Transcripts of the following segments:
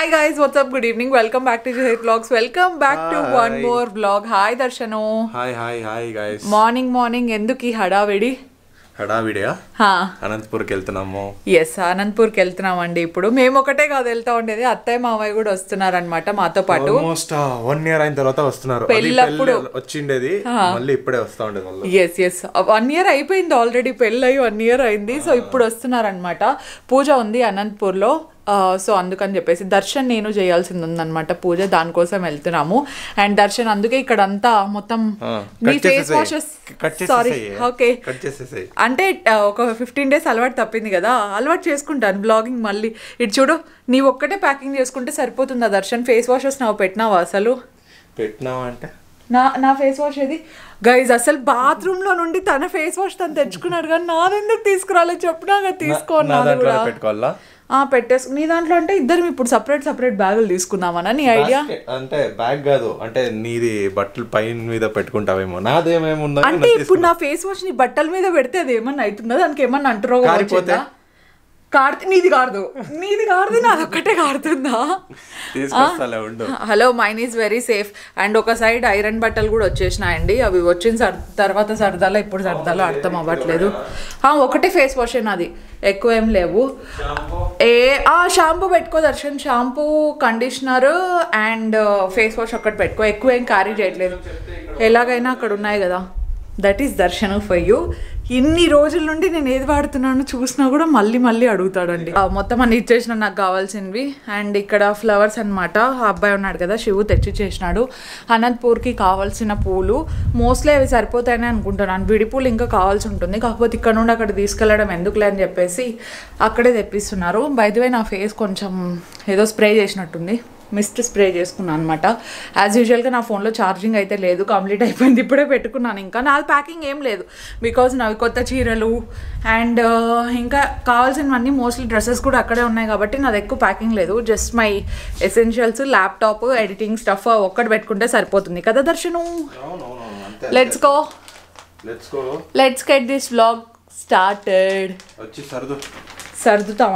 Hi guys, what's up? Good evening. Welcome back to Jahit Vlogs. Welcome back to one more vlog. Hi Darshanu. Hi guys. Morning enduki hadavidi? హడావిడియా అనంతపూర్కి వెళ్తున్నాము. Yes, అనంతపూర్కి వెళ్తున్నామండి. ఇప్పుడు మేము ఒకటే కాదు వెళ్తా ఉండేది, అత్తయ్య మామయ్య కూడా వస్తున్నారు అనమాట మాతో పాటు. ఆల్మోస్ట్ 1 year అయిన తర్వాత వస్తున్నారు. పెళ్ళప్పుడు వచ్చిండేది, మళ్ళీ ఇప్పుడే వస్తా ఉండేది. ఎస్ 1 year అయిపోయింది ఆల్రెడీ, పెళ్ళి 1 year అయింది. సో ఇప్పుడు వస్తున్నారు అనమాట. పూజ ఉంది అనంతపూర్లో, సో అందుకని చెప్పేసి దర్శన్ నేను చేయాల్సింది ఉందన్నమాట పూజ, దానికోసం వెళ్తున్నాము. అండ్ దర్శన్ అందుకే ఇక్కడ అంతా మొత్తం మీ ఫేస్ వాషెస్ సారీ ఓకే అంటే ఒక 15 days అలవాటు తప్పింది కదా, అలవాటు చేసుకుంటాను బ్లాగింగ్. మళ్ళీ ఇటు చూడు, నీవు ఒక్కటే ప్యాకింగ్ చేసుకుంటే సరిపోతుందా దర్శన్? ఫేస్ వాషెస్ నువ్వు పెట్టినావా? అసలు పెట్టినావా అంటే నా ఫేస్ వాష్ ఏది గైజ్? అసలు బాత్రూమ్ లో నుండి తన ఫేస్ వాష్ తను తెచ్చుకున్నాడు కానీ నాదెందుకు తీసుకురాలేదు చెప్పినాక తీసుకోవాలి. పెట్టేసు నీ దాంట్లో అంటే ఇద్దరం ఇప్పుడు సపరేట్ బ్యాగులు తీసుకుందామన్నా నీ ఐడియా. అంటే బ్యాగ్ కాదు, అంటే నీది బట్టలు పైన మీద పెట్టుకుంటావేమో, నాదేమేముందా అంటే ఇప్పుడు నా ఫేస్ వాష్ నీ బట్టల మీద పెడితే అది ఏమన్నా అవుతుందా? దానికి ఏమన్నా అంటురోగం? నీది కాదు నాది ఒక్కటే కారుతుందా? Hello, mine is very safe. And ఒక సైడ్ ఐరన్ బట్టలు కూడా వచ్చేసినాయండి, అవి వచ్చిన తర్వాత సరదాలో ఇప్పుడు సరదాలో అర్థం అవ్వట్లేదు. ఒకటే ఫేస్ వాష్ నాది, ఎక్కువ ఏం లేవు. షాంపూ పెట్టుకో Darshan, shampoo conditioner and face wash ఒక్కటి పెట్టుకో, ఎక్కువ ఏం క్యారీ చేయట్లేదు. ఎలాగైనా అక్కడ ఉన్నాయి కదా. That is Darshan for you. ఇన్ని రోజుల నుండి నేను ఏది వాడుతున్నాను చూసినా కూడా మళ్ళీ అడుగుతాడండి. మొత్తం అన్ని ఇచ్చేసిన నాకు కావాల్సినవి. అండ్ ఇక్కడ ఫ్లవర్స్ అనమాట, ఆ అబ్బాయి ఉన్నాడు కదా శివు తెచ్చి చేసినాడు. అనంతపూర్కి కావాల్సిన పూలు మోస్ట్లీ అవి సరిపోతాయని అనుకుంటున్నాను. విడి పూలు ఇంకా కావాల్సి ఉంటుంది, కాకపోతే ఇక్కడ నుండి అక్కడ తీసుకెళ్ళడం ఎందుకులే అని చెప్పేసి అక్కడే తెప్పిస్తున్నారు. బై ది వే నా ఫేస్ కొంచెం ఏదో స్ప్రే చేసినట్టుంది, మిస్ట్ స్ప్రే చేసుకున్నాను అనమాట. యాజ్ యూజువల్గా నా ఫోన్లో ఛార్జింగ్ అయితే లేదు, కంప్లీట్ అయిపోయింది, ఇప్పుడే పెట్టుకున్నాను. ఇంకా నాది ప్యాకింగ్ ఏం లేదు, బికాజ్ నావి కొత్త చీరలు అండ్ ఇంకా కావాల్సినవన్నీ మోస్ట్లీ డ్రెస్సెస్ కూడా అక్కడే ఉన్నాయి కాబట్టి నాది ఎక్కువ ప్యాకింగ్ లేదు. Just my essentials, laptop, editing stuff ఒక్కటి పెట్టుకుంటే సరిపోతుంది కదా Darshan. Let's get this vlog started. సర్దుతాం.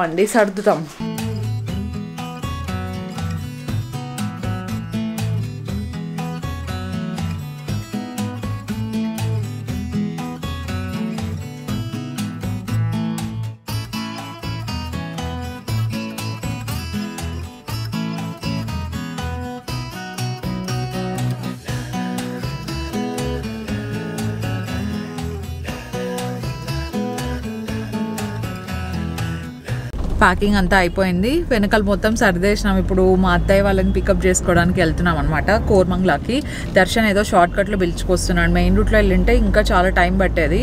ప్యాకింగ్ అంతా అయిపోయింది, వెనకాల మొత్తం సర్దేసినాం. ఇప్పుడు మా అత్తయ్య వాళ్ళని పికప్ చేసుకోవడానికి వెళ్తున్నాం అనమాట కోరమంగళకి. దర్శన్ ఏదో షార్ట్ కట్లో పిలుచుకొస్తున్నాడు, మెయిన్ రూట్లో వెళ్ళింటే ఇంకా చాలా టైం పట్టేది.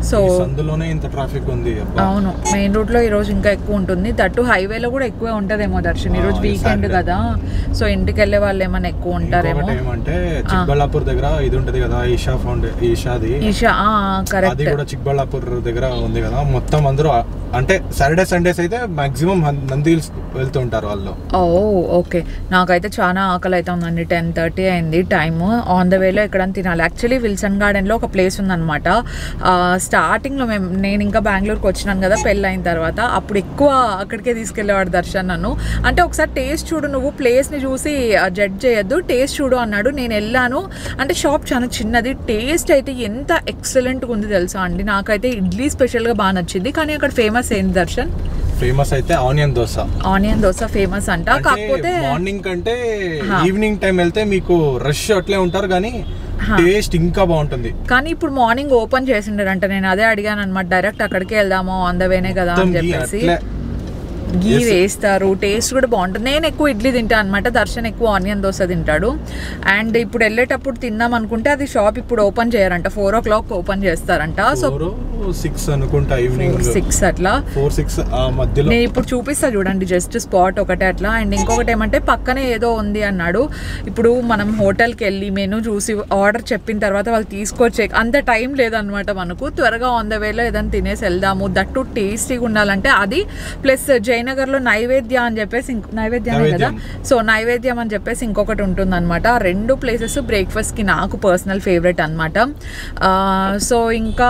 సో అవును, మెయిన్ రూట్లో ఈరోజు ఇంకా ఎక్కువ ఉంటుంది, దట్టు హైవేలో కూడా ఎక్కువే ఉంటుందేమో దర్శన్. ఈరోజు వీకెండ్ కదా, సో ఇంటికి వెళ్ళే వాళ్ళు ఏమైనా ఎక్కువ ఉంటారేమో. చిక్బళ్ళాపూర్ దగ్గర ఇది ఉంటుంది కదా, ఈషా కరెక్ట్, చిక్బళ్ళాపూర్ దగ్గర ఉంది కదా. మొత్తం అందరూ అంటే సాటర్డే సండేస్ అయితే మాక్సిమం నంది హిల్స్ వెళ్తూ ఉంటారు వాళ్ళు. ఓకే, నాకైతే చాలా ఆకలి అయితే ఉందండి. 10:30 అయింది టైమ్. ఆన్ ద వేలో ఎక్కడ తినాలి. యాక్చువల్లీ విల్సన్ గార్డెన్లో ఒక ప్లేస్ ఉందన్నమాట. స్టార్టింగ్లో నేను ఇంకా బెంగళూరుకి వచ్చినాను కదా పెళ్ళి అయిన తర్వాత, అప్పుడు ఎక్కువ అక్కడికే తీసుకెళ్ళేవాడు దర్శన్ నన్ను. అంటే ఒకసారి టేస్ట్ చూడు, నువ్వు ప్లేస్ని చూసి జడ్జ్ చేయొద్దు, టేస్ట్ చూడు అన్నాడు. నేను వెళ్ళాను, అంటే షాప్ చాలా చిన్నది, టేస్ట్ అయితే ఎంత ఎక్సలెంట్గా ఉంది తెలుసా అండి. నాకైతే ఇడ్లీ స్పెషల్గా బాగా నచ్చింది. కానీ అక్కడ ఫేమస్ ఏంటి దర్శన్? ఫేమస్ అయితే ఆనియన్ దోశ ఫేమస్ అంట. కాకపోతే మార్నింగ్ కంటే ఈవినింగ్ టైం వెళ్తే మీకు రష్ అట్లే ఉంటారు, కానీ టేస్ట్ ఇంకా బాగుంటుంది. కానీ ఇప్పుడు మార్నింగ్ ఓపెన్ చేసిండారంట, నేను అదే అడిగాను అనమాట. డైరెక్ట్ అక్కడికే వెళ్దాము, ఆన్ ద వేనే కదా అని చెప్పేసి. గీ వేస్తారు, టేస్ట్ కూడా బాగుంటుంది. నేను ఎక్కువ ఇడ్లీ తింటాను అనమాట, దర్శన్ ఎక్కువ ఆనియన్ దోశ తింటాడు. అండ్ ఇప్పుడు వెళ్ళేటప్పుడు తిందాం అనుకుంటే అది షాప్ ఇప్పుడు ఓపెన్ చేయరంట, 4 o'clock ఓపెన్ చేస్తారంట. సో 6 అనుకుంటా, ఈవినింగ్ 6 అట్లా 4-6 మధ్యలో. నేను ఇప్పుడు చూపిస్తా చూడండి, జస్ట్ స్పాట్ ఒకటే అట్లా. అండ్ ఇంకొకటి ఏమంటే పక్కనే ఏదో ఉంది అన్నాడు. ఇప్పుడు మనం హోటల్కి వెళ్ళి మెనూ చూసి ఆర్డర్ చెప్పిన తర్వాత వాళ్ళు తీసుకొచ్చే అంత టైం లేదనమాట మనకు. త్వరగా ఆన్ ద వేలో ఏదైనా తినేసి వెళ్దాము, దట్టు టేస్టీగా ఉండాలంటే అది. ప్లస్ జయనగర్లో నైవేద్య అని చెప్పేసి నైవేద్యమే కదా, సో నైవేద్యం అని చెప్పేసి ఇంకొకటి ఉంటుందన్నమాట. ఆ 2 ప్లేసెస్ బ్రేక్ఫాస్ట్కి నాకు పర్సనల్ ఫేవరెట్ అనమాట. సో ఇంకా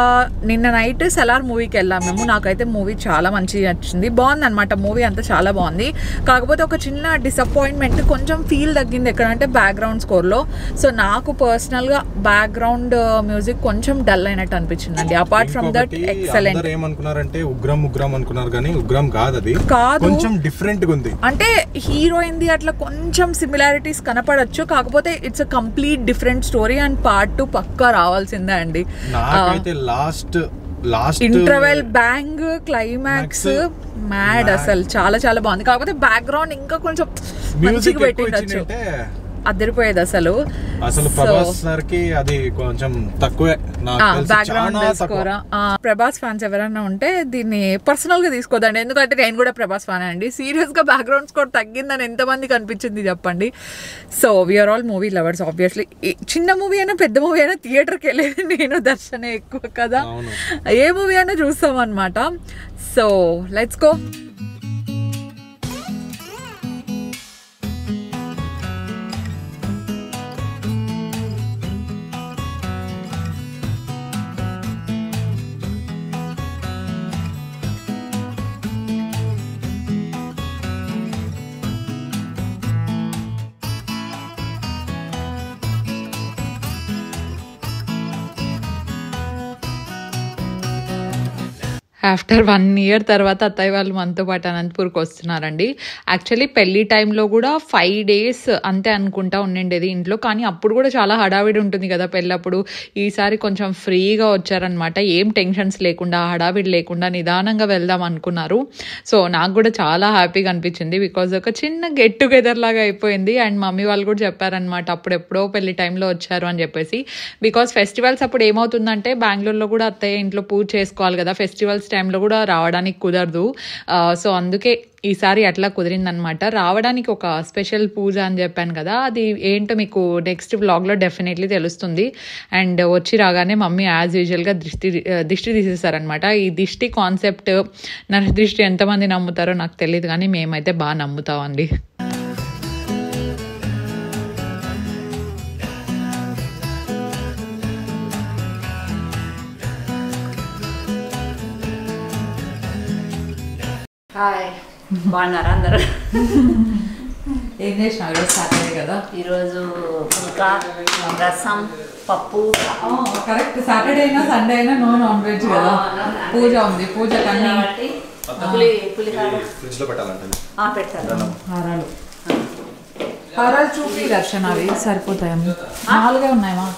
నిన్న నైట్ సెలార్ మూవీకి వెళ్ళాం మేము. నాకైతే మూవీ చాలా మంచిగా నచ్చింది, బాగుందన్నమాట. మూవీ అంతా చాలా బాగుంది. కాకపోతే ఒక చిన్న డిసప్పాయింట్మెంట్, కొంచెం ఫీల్ తగ్గింది ఎక్కడంటే బ్యాక్గ్రౌండ్ స్కోర్లో. సో నాకు పర్సనల్గా బ్యాక్గ్రౌండ్ మ్యూజిక్ కొంచెం డల్ అయినట్టు అనిపించిందండి. Apart from that excellent. ఏమనుకున్నారంటే ఉగ్రం అనుకున్నారు కానీ ఉగ్రం కాదు, అది కాదు, కొంచెం డిఫరెంట్ గా ఉంది. అంటే హీరోయిన్ ది అట్లా కొంచెం సిమిలారిటీస్ కనపడచ్చు, కాకపోతే it's a complete different story. And part 2 పక్కా రావాల్సిందే అండి. నాకైతే last interval bang climax mad, అసలు చాలా చాలా బాగుంది. కాకపోతే బ్యాక్గ్రౌండ్ ఇంకా కొంచెం మ్యూజిక్ పెట్టిండొచ్చు, అదిరిపోయేది అసలు. ప్రభాస్ సార్ కి అది కొంచెం తక్కువే బ్యాక్గ్రౌండ్ స్కోర్. ప్రభాస్ ఫ్యాన్స్ ఎవరైనా ఉంటే దీన్ని పర్సనల్ గా తీసుకోదండి, ఎందుకంటే నేను కూడా ప్రభాస్ ఫ్యాన్ అండి. సీరియస్ గా బ్యాక్గ్రౌండ్ స్కోర్ తగ్గిందని ఎంతమందికి అనిపించింది చెప్పండి. So we're all movie lovers obviously. చిన్న మూవీ అయినా పెద్ద మూవీ అయినా థియేటర్కి వెళ్ళేది నేను, దర్శనే ఎక్కువ కదా, ఏ మూవీ అయినా చూస్తాం అనమాట. So let's go. After 1 year తర్వాత అత్తయ్య వాళ్ళు మనతో పాటు అనంతపూర్కి వస్తున్నారండి. యాక్చువల్లీ పెళ్లి టైంలో కూడా 5 days అంతే అనుకుంటా ఉండిండేది ఇంట్లో, కానీ అప్పుడు కూడా చాలా హడావిడి ఉంటుంది కదా పెళ్ళప్పుడు. ఈసారి కొంచెం ఫ్రీగా వచ్చారనమాట, ఏం టెన్షన్స్ లేకుండా, హడావిడి లేకుండా నిదానంగా వెళ్దాం అనుకున్నారు. సో నాకు కూడా చాలా హ్యాపీగా అనిపించింది, బికాజ్ ఒక చిన్న గెట్ టుగెదర్ లాగా అయిపోయింది. అండ్ మమ్మీ వాళ్ళు కూడా చెప్పారనమాట అప్పుడెప్పుడో పెళ్లి టైంలో వచ్చారు అని చెప్పేసి. బికాజ్ ఫెస్టివల్స్ అప్పుడు ఏమవుతుందంటే బెంగళూరులో కూడా అత్తయ్య ఇంట్లో పూజ చేసుకోవాలి కదా, ఫెస్టివల్స్ టైంలో కూడా రావడానికి కుదరదు. సో అందుకే ఈసారి అట్లా కుదిరిందనమాట. రావడానికి ఒక స్పెషల్ పూజ అని చెప్పాను కదా, అది ఏంటో మీకు నెక్స్ట్ వ్లాగ్లో డెఫినెట్లీ తెలుస్తుంది. అండ్ వచ్చి రాగానే మమ్మీ యాజ్ యూజువల్గా దిష్టి తీసేస్తారనమాట. ఈ దిష్టి కాన్సెప్ట్, నరదృష్టి ఎంతమంది నమ్ముతారో నాకు తెలియదు, కానీ మేమైతే బాగా నమ్ముతామండి. హాయ్, బాగున్నారా అందరు? ఏం చేసినావు ఈరోజు? సాటర్డే కదా, ఈరోజు ఇంకా రసం, పప్పు. కరెక్ట్, సాటర్డే అయినా సండే అయినా నో నాన్ వెజ్ కదా. పూజ ఉంది, పూజ కన్నా పెడతాను. హారాలు చూపి దర్శన, అవి సరిపోతాయమ్మా, 4 ఉన్నాయమ్మా.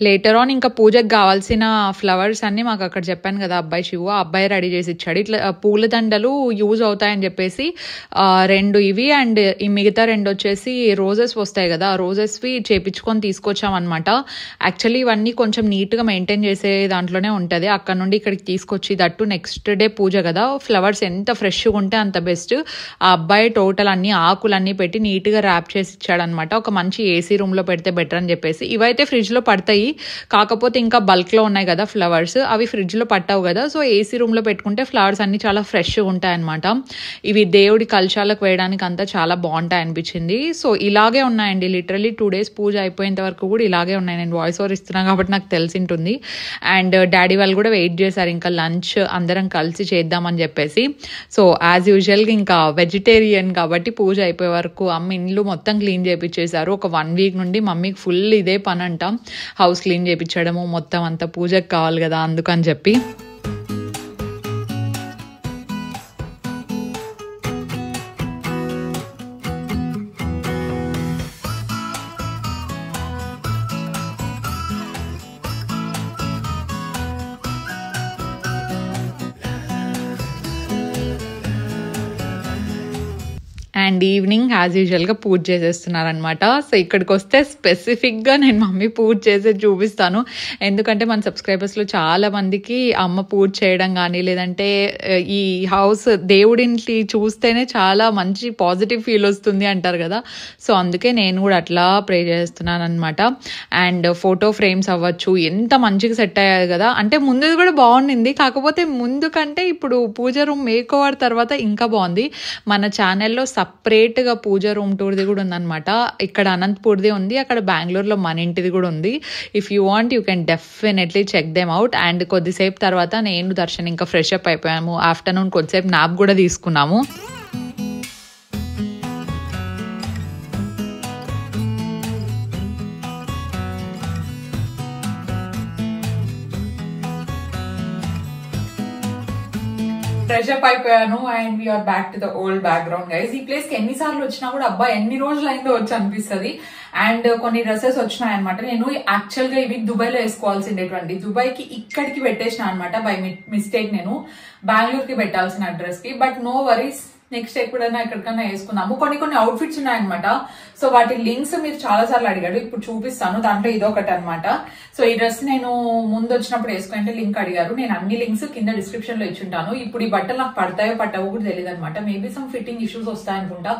లేటర్ ఆన్ ఇంకా పూజకు కావాల్సిన ఫ్లవర్స్ అన్నీ మాకు అక్కడ చెప్పాను కదా, అబ్బాయి శివు, ఆ అబ్బాయి రెడీ చేసి ఇచ్చాడు. ఇట్లా పూల దండలు యూజ్ అవుతాయని చెప్పేసి 2 ఇవి అండ్ ఈ మిగతా 2 వచ్చేసి రోజెస్ వస్తాయి కదా, ఆ రోజెస్వి చేపించుకొని తీసుకొచ్చామన్నమాట. యాక్చువల్లీ ఇవన్నీ కొంచెం నీట్గా మెయింటైన్ చేసే దాంట్లోనే ఉంటుంది. అక్కడ నుండి ఇక్కడికి తీసుకొచ్చి, దట్టు నెక్స్ట్ డే పూజ కదా, ఫ్లవర్స్ ఎంత ఫ్రెష్గా ఉంటే అంత బెస్ట్. ఆ అబ్బాయి టోటల్ అన్ని ఆకులన్నీ పెట్టి నీట్గా ర్యాప్ చేసి ఇచ్చాడనమాట. ఒక మంచి ఏసీ రూమ్లో పెడితే బెటర్ అని చెప్పేసి. ఇవైతే ఫ్రిడ్జ్లో పడతాయి, కాకపోతే ఇంకా బల్క్లో ఉన్నాయి కదా ఫ్లవర్స్, అవి ఫ్రిడ్జ్లో పట్టావు కదా, సో ఏసీ రూమ్లో పెట్టుకుంటే ఫ్లవర్స్ అన్ని చాలా ఫ్రెష్గా ఉంటాయి అనమాట. ఇవి దేవుడి కలశాలకు వేయడానికి అంతా చాలా బాగుంటాయి అనిపించింది. సో ఇలాగే ఉన్నాయండి, లిటరలీ 2 days పూజ అయిపోయేంత వరకు కూడా ఇలాగే ఉన్నాయి. నేను వాయిస్ ఓవర్ ఇస్తున్నాను కాబట్టి నాకు తెలిసి ఉంటుంది. అండ్ డాడీ వాళ్ళు కూడా వెయిట్ చేశారు ఇంకా లంచ్ అందరం కలిసి చేద్దామని చెప్పేసి. సో యాజ్ యూజువల్గా ఇంకా వెజిటేరియన్ కాబట్టి పూజ అయిపోయే వరకు అమ్మ ఇండ్లు మొత్తం క్లీన్ చేయించేశారు. ఒక 1 week నుండి మమ్మీకి ఫుల్ ఇదే పని అంట, హౌస్ క్లీన్ చేయించడము, మొత్తం అంతా పూజకు కావాలి కదా అందుకని చెప్పి. అండ్ ఈవినింగ్ యాజ్ యూజువల్గా పూజ చేసేస్తున్నారనమాట. సో ఇక్కడికి వస్తే స్పెసిఫిక్గా నేను మమ్మీ పూజ చేసేది చూపిస్తాను. ఎందుకంటే మన సబ్స్క్రైబర్స్లో చాలా మందికి అమ్మ పూజ చేయడం కానీ లేదంటే ఈ హౌస్ దేవుడింటి చూస్తేనే చాలా మంచి పాజిటివ్ ఫీల్ వస్తుంది అంటారు కదా. సో అందుకే నేను కూడా అట్లా ప్రే చేస్తున్నాను అనమాట. అండ్ ఫోటో ఫ్రేమ్స్ అవ్వచ్చు ఎంత మంచిగా సెట్ అయ్యాయి కదా. అంటే ముందుది కూడా బాగుండింది, కాకపోతే ముందు కంటే ఇప్పుడు పూజ రూమ్ మేక్ ఓవర్ తర్వాత ఇంకా బాగుంది. మన ఛానల్లో సపరేట్గా పూజ రూమ్ టూర్ది కూడా ఉందన్నమాట. ఇక్కడ అనంతపూర్ది ఉంది, అక్కడ బెంగళూరులో మన ఇంటిది కూడా ఉంది. If you want you can definitely check them out. And కొద్దిసేపు తర్వాత నేను దర్శన్ ఇంకా ఫ్రెష్ అప్ అయిపోయాము. ఆఫ్టర్నూన్ కొద్దిసేపు నాప్ కూడా తీసుకున్నాము. ఫ్రెష్ అప్ అయిపోయాను and we're back to the old background guys. ఈ ప్లేస్ కి ఎన్నిసార్లు వచ్చినా కూడా అబ్బా ఎన్ని రోజులు అయిందో వచ్చి అనిపిస్తుంది. అండ్ కొన్ని డ్రెస్సెస్ వచ్చినాయి అనమాట. నేను యాక్చువల్ గా ఇవి దుబాయ్ లో వేసుకోవాల్సిండేటువంటి, దుబాయ్ కి ఇక్కడికి పెట్టేసిన అనమాట బై మిస్టేక్. నేను బెంగళూరుకి పెట్టాల్సిన అడ్రస్ కి. బట్ నో వరీస్, నెక్స్ట్ ఎప్పుడైనా ఎక్కడికైనా వేసుకుందాము. కొన్ని అవుట్ఫిట్స్ ఉన్నాయన్నమాట. సో వాటి లింక్స్ మీరు చాలా సార్లు అడిగారు, ఇప్పుడు చూపిస్తాను. దాంట్లో ఇదొకటి అనమాట. సో ఈ డ్రెస్ నేను ముందు వచ్చినప్పుడు వేసుకుంటే లింక్ అడిగారు. నేను అన్ని లింక్స్ కింద డిస్క్రిప్షన్ లో ఇచ్చుంటాను. ఇప్పుడు ఈ బట్టలు నాకు పడతాయో పట్టవో కూడా తెలియదు అనమాట. మేబీ సమ్ ఫిట్టింగ్ ఇష్యూస్ వస్తాయనుకుంటా.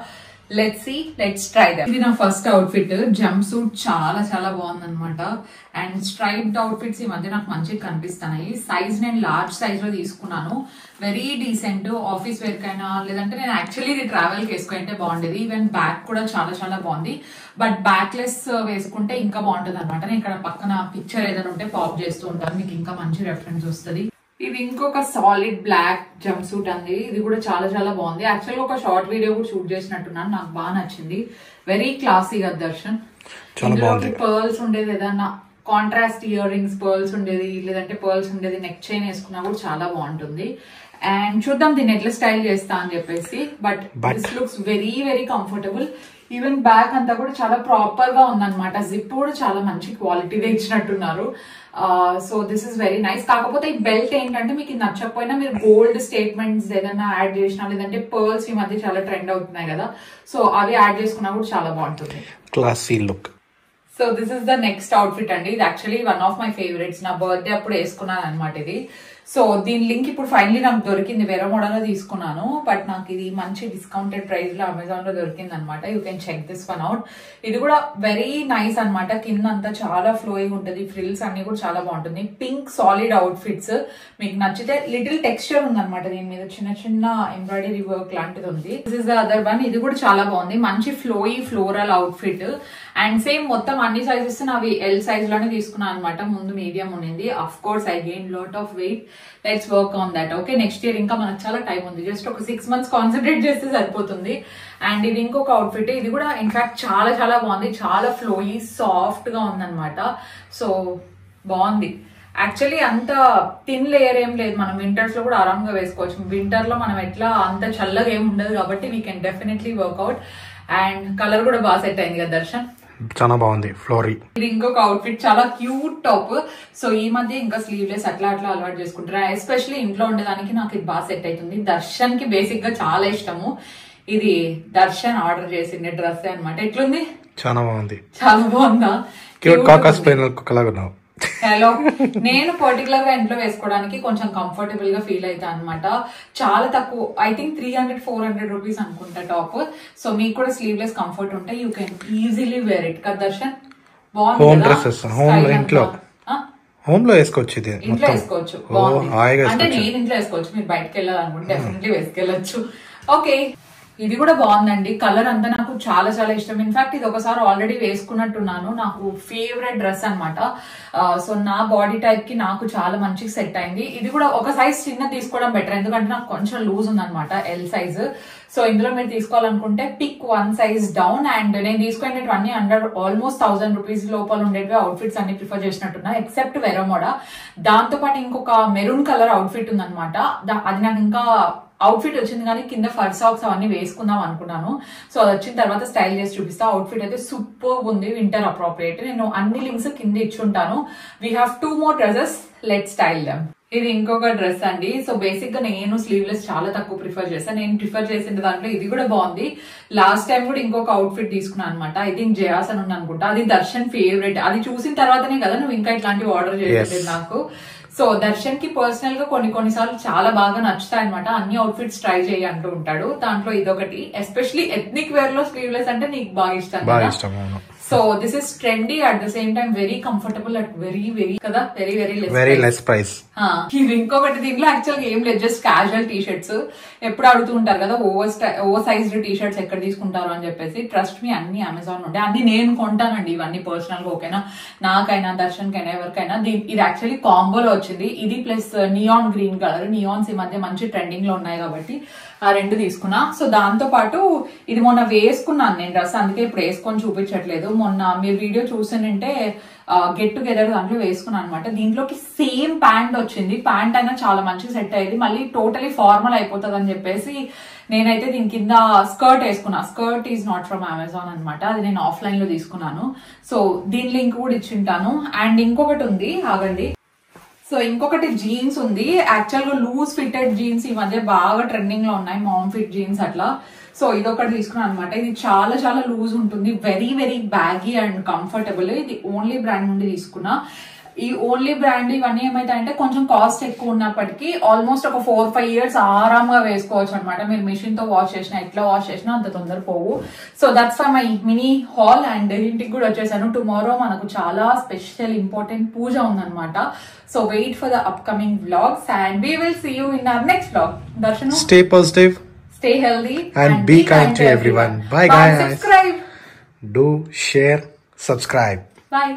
Let's see, let's try that. ఇది నా ఫస్ట్ అవుట్ఫిట్. జంప్ సూట్ చాలా చాలా బాగుందన్నమాట. అండ్ స్ట్రైప్డ్ అవుట్ఫిట్స్ ఈ మధ్య నాకు మంచిగా కనిపిస్తున్నాయి. సైజ్ నేను లార్జ్ సైజ్ లో తీసుకున్నాను. వెరీ డీసెంట్ ఆఫీస్ వేర్ కైనా, లేదంటే నేను యాక్చువల్లీ ఇది ట్రావెల్ కి వేసుకుంటే బాగుండేది. ఈవెన్ బ్యాక్ కూడా చాలా చాలా బాగుంది. బట్ బ్యాక్ లెస్ వేసుకుంటే ఇంకా బాగుంటుంది అనమాట. నేను ఇక్కడ పక్కన పిక్చర్ ఏదైనా ఉంటే పాప్ చేస్తూ ఉంటాను, మీకు ఇంకా మంచి రెఫరెన్స్ వస్తుంది. ఇది ఇంకొక సాలిడ్ బ్లాక్ జంప్ సూట్ అండి. ఇది కూడా చాలా చాలా బాగుంది. యాక్చువల్గా ఒక షార్ట్ వీడియో కూడా షూట్ చేసినట్టున్నాను, నాకు బాగా నచ్చింది. వెరీ క్లాసీగా దర్శన్. పర్ల్స్ ఉండేది, ఏదన్నా కాంట్రాస్ట్ ఇయర్ రింగ్స్ పర్ల్స్ ఉండేది, లేదంటే పర్ల్స్ ఉండేది నెక్ చైన్ వేసుకున్నా కూడా చాలా బాగుంటుంది. అండ్ చూద్దాం దీన్ని ఎట్లా స్టైల్ చేస్తా అని చెప్పేసి. But this looks very very comfortable. Even back అంతా కూడా చాలా ప్రాపర్ గా ఉందన్నమాట. జిప్ కూడా చాలా మంచి క్వాలిటీగా ఇచ్చినట్టున్నారు. So this is very nice. కాకపోతే ఈ బెల్ట్ ఏంటంటే మీకు ఇది నచ్చకపోయినా మీరు గోల్డ్ స్టేట్మెంట్స్ ఏదైనా యాడ్ చేసినా, లేదంటే పర్ల్స్ ఈ మధ్య చాలా ట్రెండ్ అవుతున్నాయి కదా, సో అవి యాడ్ చేసుకున్నా కూడా చాలా బాగుంటుంది. Classy look. So this is the next outfit అండి. ఇది actually one of my favourites. నా బర్త్డే అప్పుడు వేసుకున్నాను అనమాట ఇది. సో దీని లింక్ ఇప్పుడు ఫైనలీ నాకు దొరికింది. వేరే మోడల్లో తీసుకున్నాను, బట్ నాకు ఇది మంచి డిస్కౌంటెడ్ ప్రైస్ లో అమెజాన్ లో దొరికింది అనమాట. You can check this one out. ఇది కూడా వెరీ నైస్ అనమాట. కింద అంతా చాలా ఫ్లోయింగ్ ఉంటుంది, ఫ్రిల్స్ అన్ని కూడా చాలా బాగుంటుంది. పింక్ సాలిడ్ అవుట్ఫిట్స్ మీకు నచ్చితే. లిటిల్ టెక్స్చర్ ఉందన్నమాట దీని మీద, చిన్న చిన్న ఎంబ్రాయిడరీ వర్క్ లాంటిది ఉంది. This is the other one. ఇది కూడా చాలా బాగుంది, మంచి ఫ్లోయి ఫ్లోరల్ అవుట్ఫిట్. అండ్ సేమ్ మొత్తం అన్ని సైజెస్ అవి ఎల్ సైజ్ లోనే తీసుకున్నాను అనమాట. ముందు మీడియం ఉన్నింది. Of course I gain lot of weight. Let's work on that. Okay, next year ఇంకా మనకు చాలా టైం ఉంది. జస్ట్ ఒక 6 months కాన్సన్ట్రేట్ చేస్తే సరిపోతుంది. అండ్ ఇది ఇంకొక అవుట్ఫిట్. ఇది కూడా ఇన్ఫాక్ట్ చాలా చాలా బాగుంది. చాలా ఫ్లోయి సాఫ్ట్ గా ఉందన్నమాట. సో బాగుంది. యాక్చువల్లీ అంత థిన్ లేయర్ ఏం లేదు, మనం వింటర్స్ లో కూడా ఆరాంగా వేసుకోవచ్చు. వింటర్ లో మనం ఎట్లా అంత చల్లగా ఏమి ఉండదు కాబట్టి we can definitely work out. And colour కూడా బాగా సెట్ అయింది కదా దర్శన్. చాలా బాగుంది ఫ్లోరీ. ఇది ఇంకొక అవుట్ఫిట్, చాలా క్యూట్ టాప్. సో ఈ మధ్య ఇంకా స్లీవ్లెస్ అట్లా అట్లా అలవాటు చేసుకుంటారు. ఎస్పెషల్లీ ఇంట్లో ఉండేదానికి నాకు ఇది బాగా సెట్ అవుతుంది. దర్శన్ కి బేసిక్ గా చాలా ఇష్టము. ఇది దర్శన్ ఆర్డర్ చేసిండే డ్రెస్ అనమాట. ఎట్లుంది? చాలా బాగుంది. చాలా బాగుందా? హలో, నేను పర్టికులర్ గా ఇంట్లో వేసుకోవడానికి కొంచెం కంఫర్టబుల్ గా ఫీల్ అవుతా అనమాట. చాలా తక్కువ, ఐ థింక్ 300-400 రూపీస్ అనుకుంటా టాప్. సో మీకు కూడా స్లీవ్లెస్ కంఫర్ట్ ఉంటే you can easily wear it కదా దర్శన్. బాగుంది. హోమ్ లో వేసుకోవచ్చు, ఇది ఇంట్లో వేసుకోవచ్చు. అంటే నేను ఇంట్లో వేసుకోవచ్చు, మీరు బయటకు వెళ్ళాలనుకుంటే డెఫినెట్లీ వేసుకెళ్ళచ్చు. ఓకే, ఇది కూడా బాగుందండి. కలర్ అంతా నాకు చాలా చాలా ఇష్టం. ఇన్ఫాక్ట్ ఇది ఒకసారి ఆల్రెడీ వేసుకున్నట్టున్నాను. నాకు ఫేవరెట్ డ్రెస్ అనమాట. సో నా బాడీ టైప్ కి నాకు చాలా మంచిగా సెట్ అయింది. ఇది కూడా ఒక సైజ్ చిన్న తీసుకోవడం బెటర్, ఎందుకంటే నాకు కొంచెం లూజ్ ఉందన్నమాట, ఎల్ సైజ్. సో ఇందులో మీరు తీసుకోవాలనుకుంటే పిక్ 1 size డౌన్. అండ్ నేను తీసుకునేటివన్నీ ఆల్మోస్ట్ 1000 రూపీస్ లోపల ఉండేవి అవుట్ఫిట్స్ అన్ని ప్రిఫర్ చేసినట్టున్నా, ఎక్సెప్ట్ వెరోమోడా. దాంతో పాటు ఇంకొక మెరూన్ కలర్ అవుట్ఫిట్ ఉందన్నమాట. అది నాకు ఇంకా అవుట్ఫిట్ వచ్చింది కానీ కింద ఫర్ సాక్స్ అవన్నీ వేసుకుందాం అనుకున్నాను. సో అది వచ్చిన తర్వాత స్టైల్ చేసి చూపిస్తా. అవుట్ఫిట్ అయితే సూపర్ ఉంది, వింటర్ అప్రోప్రియేట్. నేను అన్ని లింక్స్ కింద ఇచ్చుంటాను. We have 2 more dresses, let's style them. ఇది ఇంకొక డ్రెస్ అండి. సో బేసిక్ గా నేను స్లీవ్లెస్ చాలా తక్కువ ప్రిఫర్ చేస్తాను. నేను ప్రిఫర్ చేసిన దాంట్లో ఇది కూడా బాగుంది. లాస్ట్ టైం కూడా ఇంకొక అవుట్ఫిట్ తీసుకున్నాను అనమాట. ఐ థింక్ జయాస్ అని అనుకుంటా. అది దర్శన్ ఫేవరెట్. అది చూసిన తర్వాతనే కదా నువ్వు ఇంకా ఇట్లాంటివి ఆర్డర్ చేసేది నాకు. సో దర్శన్ కి పర్సనల్ గా కొన్నిసార్లు చాలా బాగా నచ్చుతాయి అనమాట. అన్ని అవుట్ఫిట్స్ ట్రై చేయి అంటూ ఉంటాడు. దాంట్లో ఇదొకటి. ఎస్పెషలీ ఎథ్నిక్ వేర్ లో స్లీవ్లెస్ అంటే నీకు బాగా ఇష్టం. So this is trendy at the same time very comfortable at very less price. ఇది ఇంకొకటి. దీంట్లో యాక్చువల్ గా ఏం లేదు, జస్ట్ క్యాజువల్ టీ షర్ట్స్. ఎప్పుడు అడుగుతూ ఉంటారు కదా ఓవర్ సైజ్డ్ టీ షర్ట్స్ ఎక్కడ తీసుకుంటారు అని చెప్పేసి. ట్రస్ట్ మీ, అన్ని అమెజాన్ ఉంటాయి. అన్ని నేను కొంటానండి ఇవన్నీ పర్సనల్ గా. ఓకేనా, నాకైనా దర్శన్ కైనా ఎవరికైనా. ఇది యాక్చువల్లీ కాంబోలో వచ్చింది. ఇది ప్లస్ నియాన్ గ్రీన్ కలర్. నియాన్స్ ఈ మధ్య మంచి ట్రెండింగ్ లో ఉన్నాయి కాబట్టి ఆ రెండు తీసుకున్నా. సో దాంతో పాటు ఇది మొన్న వేసుకున్నాను నేను డ్రెస్, అందుకే ఇప్పుడు వేసుకొని చూపించట్లేదు. మొన్న మీరు వీడియో చూసానంటే గెట్ టుగెదర్ దాంట్లో వేసుకున్నాను అనమాట. దీంట్లోకి సేమ్ ప్యాంట్ వచ్చింది. ప్యాంట్ అయినా చాలా మంచిగా సెట్ అయ్యేది. మళ్ళీ టోటలీ ఫార్మల్ అయిపోతుంది అని చెప్పేసి నేనైతే దీని కింద స్కర్ట్ వేసుకున్నా. Skirt is not from Amazon అనమాట. అది నేను ఆఫ్లైన్ లో తీసుకున్నాను. సో దీని లింక్ కూడా ఇచ్చింటాను. అండ్ ఇంకొకటి ఉంది, ఆగండి. సో ఇంకొకటి జీన్స్ ఉంది. యాక్చువల్ గా లూజ్ ఫిటెడ్ జీన్స్ ఈ మధ్య బాగా ట్రెండింగ్ లో ఉన్నాయి, మామ్ ఫిట్ జీన్స్ అట్లా. సో ఇదొకటి తీసుకున్నాను అనమాట. ఇది చాలా చాలా లూజ్ ఉంటుంది, very very baggy and comfortable. ఇది ఓన్లీ బ్రాండ్ నుండి తీసుకున్నా. ఈ ఓన్లీ బ్రాండ్ ఇవన్నీ ఏమైతాయంటే కొంచెం కాస్ట్ ఎక్కువ ఉన్నప్పటికీ ఆల్మోస్ట్ ఒక 4-5 years ఆరాంగా వేసుకోవచ్చు అనమాట. మీరు మిషన్ తో వాష్ చేసినా ఎట్లా వాష్ చేసినా అంత తొందర పోవు. So that's for my mini hall. And ఇంటికి కూడా వచ్చేసాను. టుమారో మనకు చాలా స్పెషల్ ఇంపార్టెంట్ పూజ ఉందన్నమాట. So wait for the upcoming vlogs and we will see you in our next vlog. Darshanu, stay positive, stay healthy and be kind to everyone. Bye guys. Subscribe. Do share, subscribe. Bye.